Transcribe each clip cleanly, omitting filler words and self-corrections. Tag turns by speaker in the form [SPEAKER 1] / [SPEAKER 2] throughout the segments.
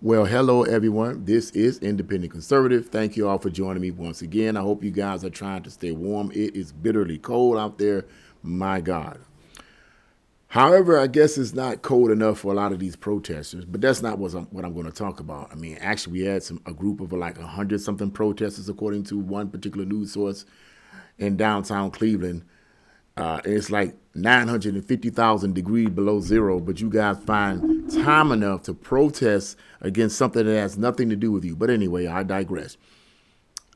[SPEAKER 1] Well, hello everyone. This is Independent Conservative. Thank you all for joining me once again. I hope you guys are trying to stay warm. It is bitterly cold out there. My God. However, I guess it's not cold enough for a lot of these protesters, but that's not what I'm going to talk about. I mean, actually, we had a group of like 100 something protesters, according to one particular news source in downtown Cleveland. It's like 950,000 degrees below zero, but you guys find time enough to protest against something that has nothing to do with you. But anyway, I digress.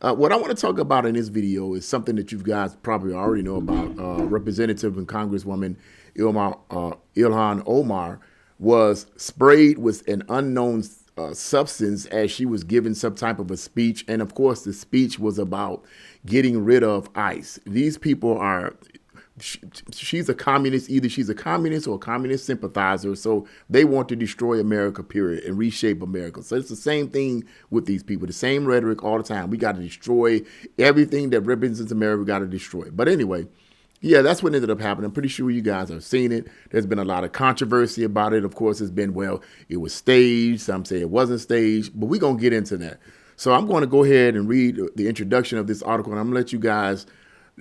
[SPEAKER 1] What I want to talk about in this video is something that you guys probably already know about. Representative and Congresswoman Ilhan Omar was sprayed with an unknown substance as she was giving some type of a speech. And of course, the speech was about getting rid of ICE. These people are she's a communist. Either she's a communist or a communist sympathizer. So they want to destroy America, period, and reshape America. So it's the same thing with these people, the same rhetoric all the time. We got to destroy everything that represents America. We got to destroy. But anyway, yeah, that's what ended up happening. I'm pretty sure you guys have seen it. There's been a lot of controversy about it. Of course, it's been, well, it was staged. Some say it wasn't staged, but we're going to get into that. So I'm going to go ahead and read the introduction of this article, and I'm going to let you guys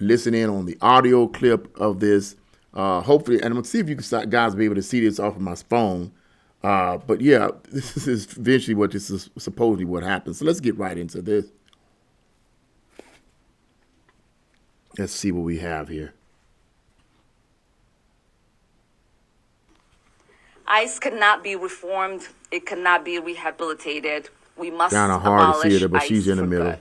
[SPEAKER 1] listen in on the audio clip of this. Hopefully, and I'm going to see if you guys be able to see this off of my phone. But yeah, this is eventually what this is supposedly what happens. So let's get right into this. Let's see what we have here.
[SPEAKER 2] ICE cannot be reformed. It cannot be rehabilitated. We must
[SPEAKER 1] kind of hard to see it, but
[SPEAKER 2] ICE
[SPEAKER 1] she's in the middle.
[SPEAKER 2] good.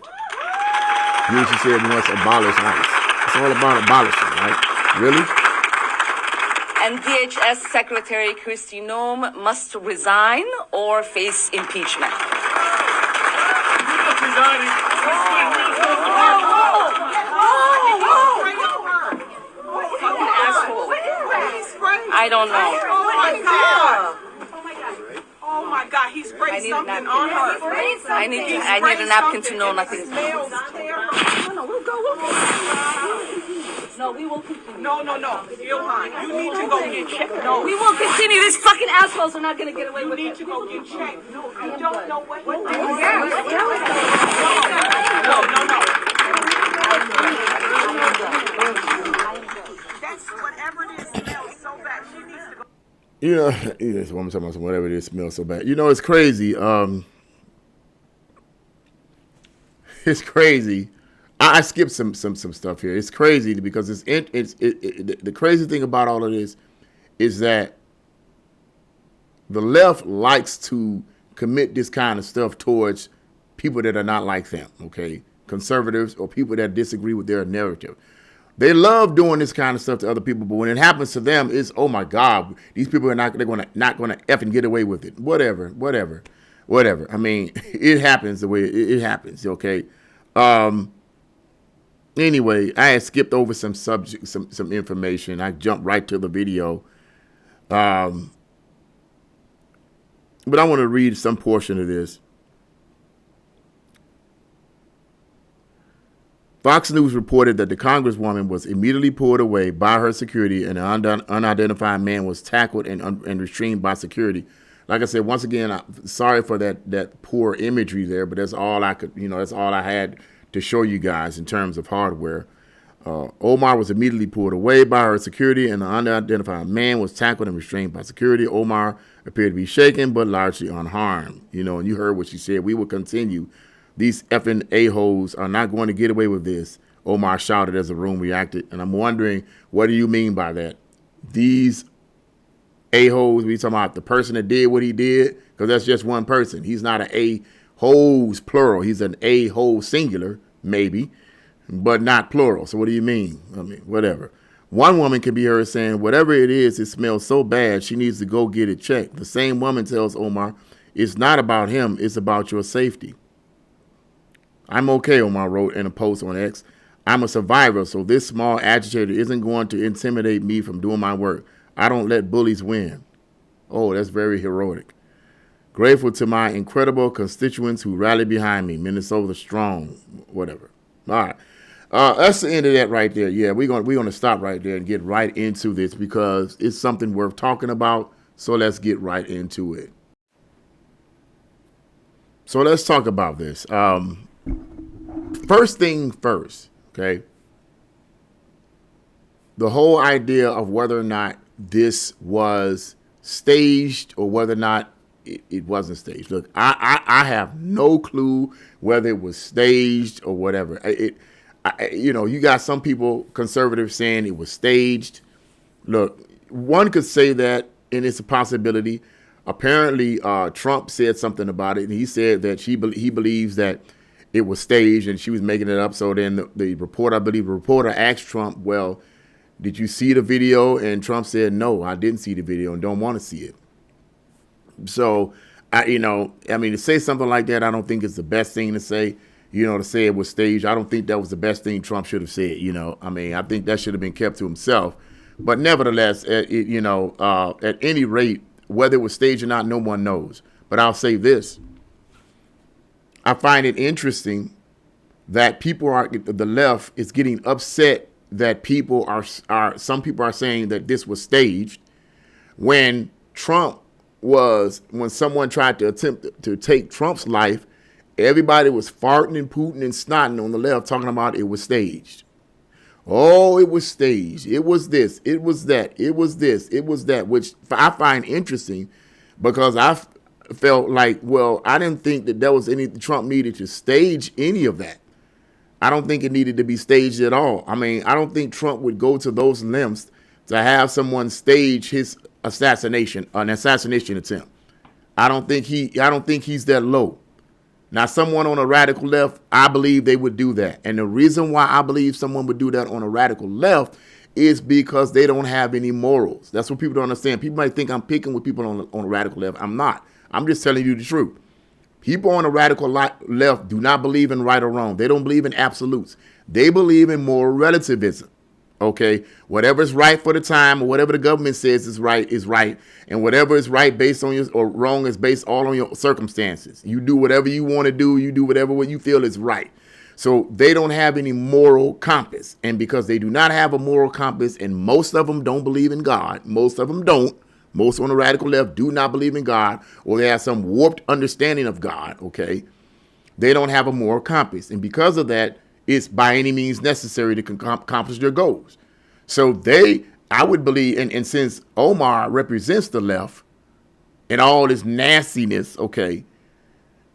[SPEAKER 1] You she said we must abolish ICE. It's all about abolishing, right? Really?
[SPEAKER 2] And DHS Secretary Kristi Noem must resign or face impeachment. I don't know.
[SPEAKER 3] Oh my God. Oh my God, he sprayed something on her.
[SPEAKER 2] I need a napkin to know nothing. No, we will continue.
[SPEAKER 3] No. Ilhan, you need to go get checked. No,
[SPEAKER 2] We will continue. These fucking assholes are not going to get away
[SPEAKER 3] you
[SPEAKER 2] with
[SPEAKER 3] need
[SPEAKER 2] it.
[SPEAKER 3] to go get checked. No, I don't know what. No. That's whatever it is smells so bad. She needs to go.
[SPEAKER 1] You know, yes, I'm talking about whatever it is smells so bad. You know, it's crazy. It's crazy. I skipped some stuff here. It's crazy because the crazy thing about all of this is that the left likes to commit this kind of stuff towards people that are not like them. Okay, conservatives or people that disagree with their narrative. They love doing this kind of stuff to other people, but when it happens to them, it's, oh my God, these people are not going to effing get away with it. Whatever. I mean, it happens the way it happens. Okay. Anyway, I had skipped over some information. I jumped right to the video. But I want to read some portion of this. Fox News reported that the Congresswoman was immediately pulled away by her security and an unidentified man was tackled and restrained by security. Like I said, once again, I'm sorry for that poor imagery there, but that's all I could, that's all I had to show you guys in terms of hardware. Omar was immediately pulled away by her security and the unidentified man was tackled and restrained by security. Omar appeared to be shaken, but largely unharmed. And you heard what she said. We will continue. These effing a-holes are not going to get away with this, Omar shouted as the room reacted. And I'm wondering, what do you mean by that? These a-holes, we talking about the person that did what he did? Because that's just one person. He's not an a-holes plural. He's an a-hole singular, maybe, but not plural. So what do you mean? I mean, whatever. One woman can be heard saying, whatever it is, it smells so bad, she needs to go get it checked. The same woman tells Omar, it's not about him, it's about your safety. I'm okay, Omar wrote in a post on X. I'm a survivor, so this small agitator isn't going to intimidate me from doing my work. I don't let bullies win. Oh, that's very heroic. Grateful to my incredible constituents who rallied behind me. Minnesota strong, whatever. All right. That's the end of that right there. Yeah, we're gonna stop right there and get right into this because it's something worth talking about. So let's get right into it. So let's talk about this. First thing first, okay? The whole idea of whether or not this was staged or whether or not it wasn't staged. Look, I have no clue whether it was staged or whatever. You got some people, conservatives, saying it was staged. Look, one could say that, and it's a possibility. Apparently, Trump said something about it, and he said that he believes that it was staged and she was making it up. So then the reporter asked Trump, well, did you see the video? And Trump said, no, I didn't see the video and don't want to see it. So, to say something like that, I don't think it's the best thing to say, to say it was staged. I don't think that was the best thing Trump should have said, I think that should have been kept to himself. But nevertheless, at any rate, whether it was staged or not, no one knows. But I'll say this. I find it interesting that the left is getting upset that some people are saying that this was staged when someone tried to attempt to take Trump's life, everybody was farting and pooting and snotting on the left talking about it was staged. Oh, it was staged. It was this. It was that. It was this. It was that, which I find interesting because I felt like, well, I didn't think that there was Trump needed to stage any of that. I don't think it needed to be staged at all. I don't think Trump would go to those lengths to have someone stage his an assassination attempt. I don't think he's that low. Now, someone on a radical left, I believe they would do that. And the reason why I believe someone would do that on a radical left is because they don't have any morals. That's what people don't understand. People might think I'm picking with people on a radical left. I'm not. I'm just telling you the truth. People on the radical left do not believe in right or wrong. They don't believe in absolutes. They believe in moral relativism. Okay, whatever is right for the time or whatever the government says is right, and whatever is right based on or wrong is based all on your circumstances. You do whatever you want to do. You do whatever what you feel is right. So they don't have any moral compass, and because they do not have a moral compass, and most of them don't believe in God. Most of them don't. Most on the radical left do not believe in God, or they have some warped understanding of God. Okay, they don't have a moral compass, and because of that, it's by any means necessary to accomplish their goals. So I would believe, and since Omar represents the left and all this nastiness, okay,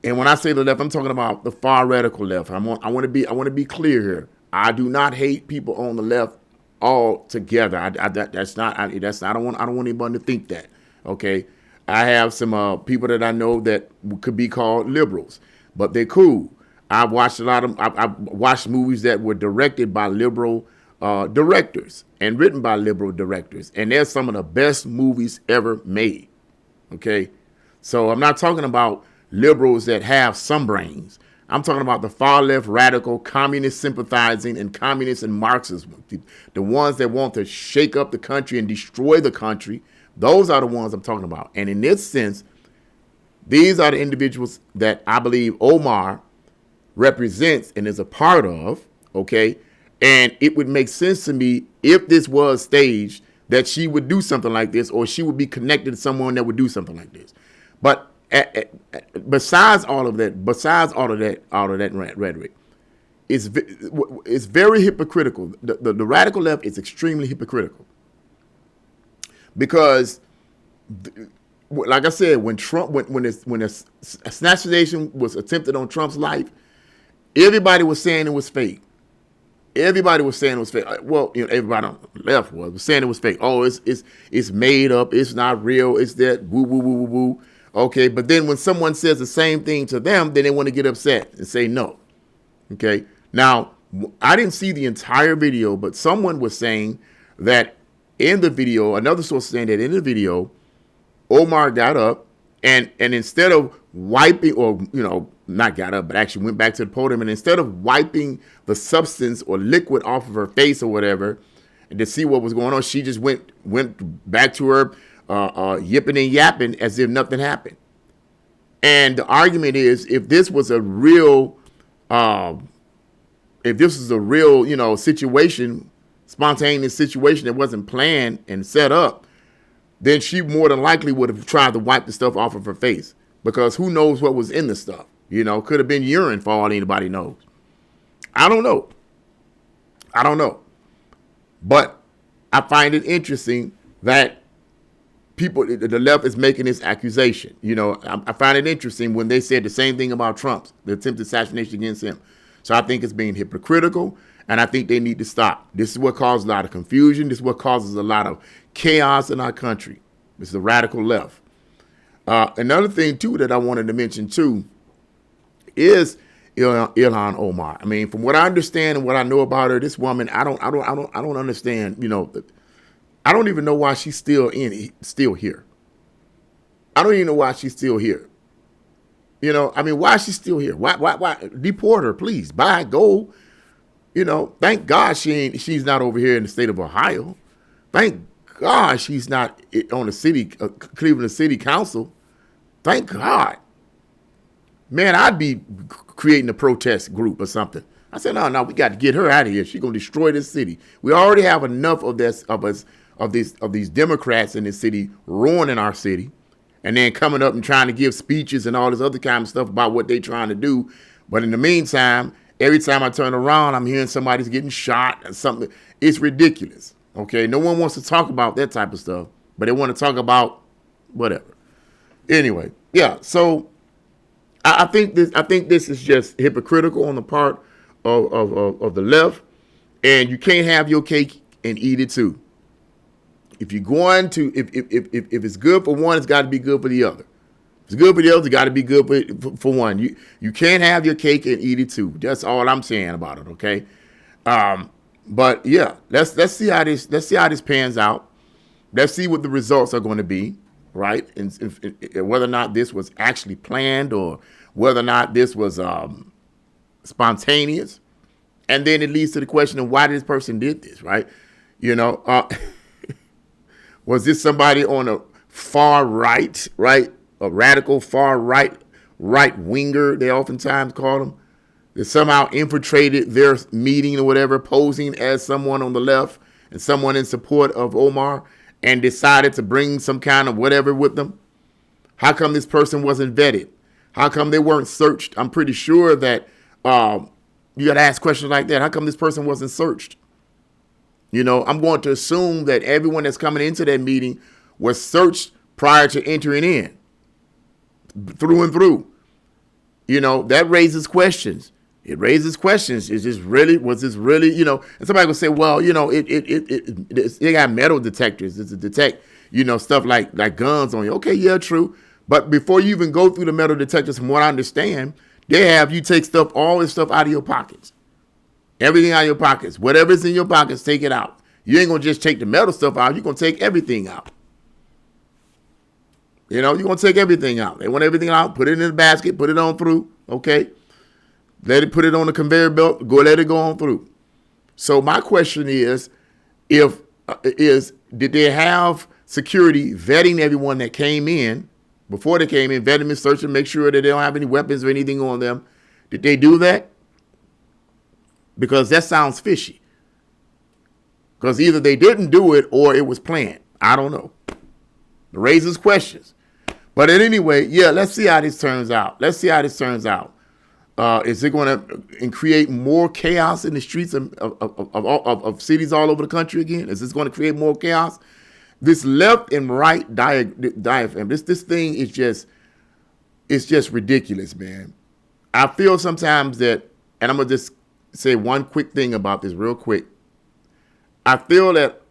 [SPEAKER 1] and when I say the left, I'm talking about the far radical left. I want to be clear here. I do not hate people on the left altogether. I don't want anyone to think that. Okay, I have some people that I know that could be called liberals, but they're cool. I've watched I've watched movies that were directed by liberal directors and written by liberal directors, and they're some of the best movies ever made. Okay, so I'm not talking about liberals that have some brains. I'm talking about the far left, radical, communist sympathizing, and communist and Marxist, the ones that want to shake up the country and destroy the country. Those are the ones I'm talking about. And in this sense, these are the individuals that I believe Omar represents and is a part of, okay? And it would make sense to me if this was staged that she would do something like this, or she would be connected to someone that would do something like this. But besides all of that rhetoric, it's very hypocritical. The radical left is extremely hypocritical because, like I said, when the assassination was attempted on Trump's life, everybody was saying it was fake. Everybody was saying it was fake. Well, everybody on the left was saying it was fake. Oh, it's made up. It's not real. It's that woo woo woo woo woo. Okay, but then when someone says the same thing to them, then they want to get upset and say no. Okay, now I didn't see the entire video, but someone was saying that in the video, another source saying that in the video, Omar got up and instead of wiping, or not got up, but actually went back to the podium, and instead of wiping the substance or liquid off of her face or whatever, and to see what was going on, she just went back to her yipping and yapping as if nothing happened. And the argument is, if this was a real, situation, spontaneous situation that wasn't planned and set up, then she more than likely would have tried to wipe the stuff off of her face, because who knows what was in the stuff. You know, could have been urine for all anybody knows. I don't know. I don't know. But I find it interesting that the left is making this accusation. You know, I find it interesting when they said the same thing about Trump's, the attempted assassination against him. So I think it's being hypocritical, and I think they need to stop. This is what causes a lot of confusion. This is what causes a lot of chaos in our country. It's the radical left. Another thing too that I wanted to mention too is Ilhan Omar. I mean, from what I understand and what I know about her, this woman, I don't understand. You know, I don't even know why she's still here. I don't even know why she's still here. You know, I mean, why is she still here? Why deport her, please? Bye, go. You know, thank God she's not over here in the state of Ohio. Thank God she's not on the Cleveland City Council. Thank God. Man, I'd be creating a protest group or something. I said, no, we got to get her out of here. She's gonna destroy this city. We already have enough of these Democrats in this city ruining our city, and then coming up and trying to give speeches and all this other kind of stuff about what they're trying to do. But in the meantime, every time I turn around, I'm hearing somebody's getting shot or something. It's ridiculous. Okay, no one wants to talk about that type of stuff, but they want to talk about whatever. Anyway, yeah. So I think this is just hypocritical on the part of the left, and you can't have your cake and eat it too. If you're going to, if it's good for one, it's got to be good for the other. If it's good for the other, it's got to be good for one. You can't have your cake and eat it too. That's all I'm saying about it. Okay. But yeah, let's see how this pans out. Let's see what the results are going to be, right? And whether or not this was actually planned or whether or not this was spontaneous. And then it leads to the question of why this person did this, right? You know, was this somebody on a far right, a radical far right winger? They oftentimes call them. That somehow infiltrated their meeting or whatever, posing as someone on the left and someone in support of Omar, and decided to bring some kind of whatever with them. How come this person wasn't vetted? How come they weren't searched? I'm pretty sure that you got to ask questions like that. How come this person wasn't searched? You know, I'm going to assume that everyone that's coming into that meeting was searched prior to entering in, through and through. You know, that raises questions. It raises questions. Was this really, you know, and somebody will say, well, you know, they got metal detectors to detect, you know, stuff like guns on you. Okay, yeah, true. But before you even go through the metal detectors, from what I understand, they have you take all this stuff out of your pockets. Everything out of your pockets. Whatever's in your pockets, take it out. You ain't going to just take the metal stuff out. You're going to take everything out. You know, you're going to take everything out. They want everything out, put it in the basket, put it on through, okay? Put it on the conveyor belt, let it go on through. So my question is, did they have security vetting everyone that came in, before they came in, vet them and search them, make sure that they don't have any weapons or anything on them? Did they do that? Because that sounds fishy. Because either they didn't do it or it was planned. I don't know. It raises questions. But anyway, yeah, let's see how this turns out. Is it going to create more chaos in the streets of cities all over the country again? Is this going to create more chaos? This left and right diaphragm, this thing is just ridiculous, man. I feel sometimes that, and I'm going to just say one quick thing about this real quick. I feel that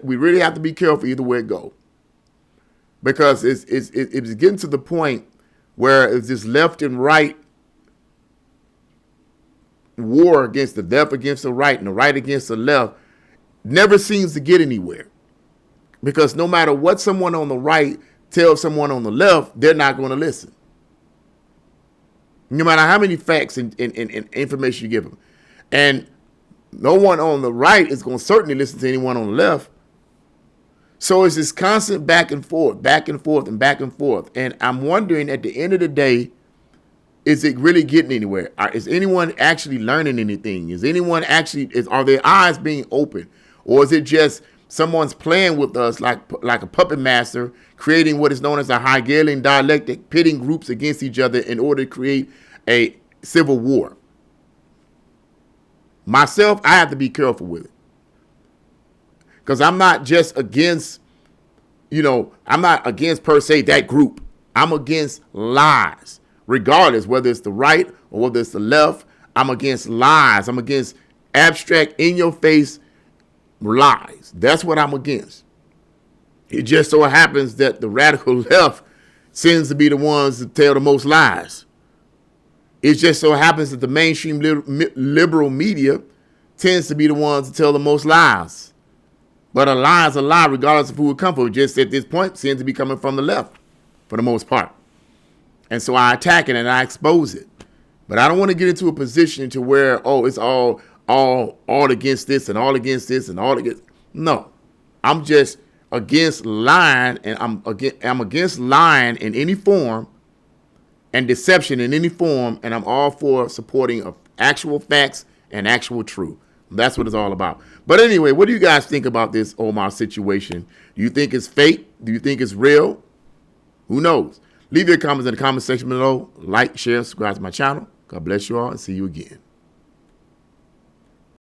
[SPEAKER 1] we really have to be careful either way it goes. Because it's getting to the point where it's this left and right war against the left against the right and the right against the left never seems to get anywhere. Because no matter what someone on the right tells someone on the left, they're not going to listen. No matter how many facts and information you give them. And no one on the right is going to certainly listen to anyone on the left. So it's this constant back and forth. And I'm wondering at the end of the day, is it really getting anywhere? Is anyone actually learning anything? Are their eyes being open? Or is it just someone's playing with us like a puppet master, creating what is known as a Hegelian dialectic, pitting groups against each other in order to create a civil war. Myself, I have to be careful with it. Because I'm not just against, I'm not against per se that group. I'm against lies, regardless whether it's the right or whether it's the left. I'm against lies. I'm against abstract, in your face lies. That's what I'm against. It just so happens that the radical left seems to be the ones that tell the most lies. It just so happens that the mainstream liberal media tends to be the ones that tell the most lies. But a lie is a lie regardless of who it comes from. Just at this point seems to be coming from the left for the most part. And so I attack it and I expose it. But I don't want to get into a position to where, it's all against this and all against this and all against. No, I'm just against lying, and I'm against lying in any form and deception in any form, and I'm all for supporting of actual facts and actual truth. That's what it's all about. But anyway, what do you guys think about this Omar situation? Do you think it's fake? Do you think it's real? Who knows? Leave your comments in the comment section below. Like, share, subscribe to my channel. God bless you all and see you again.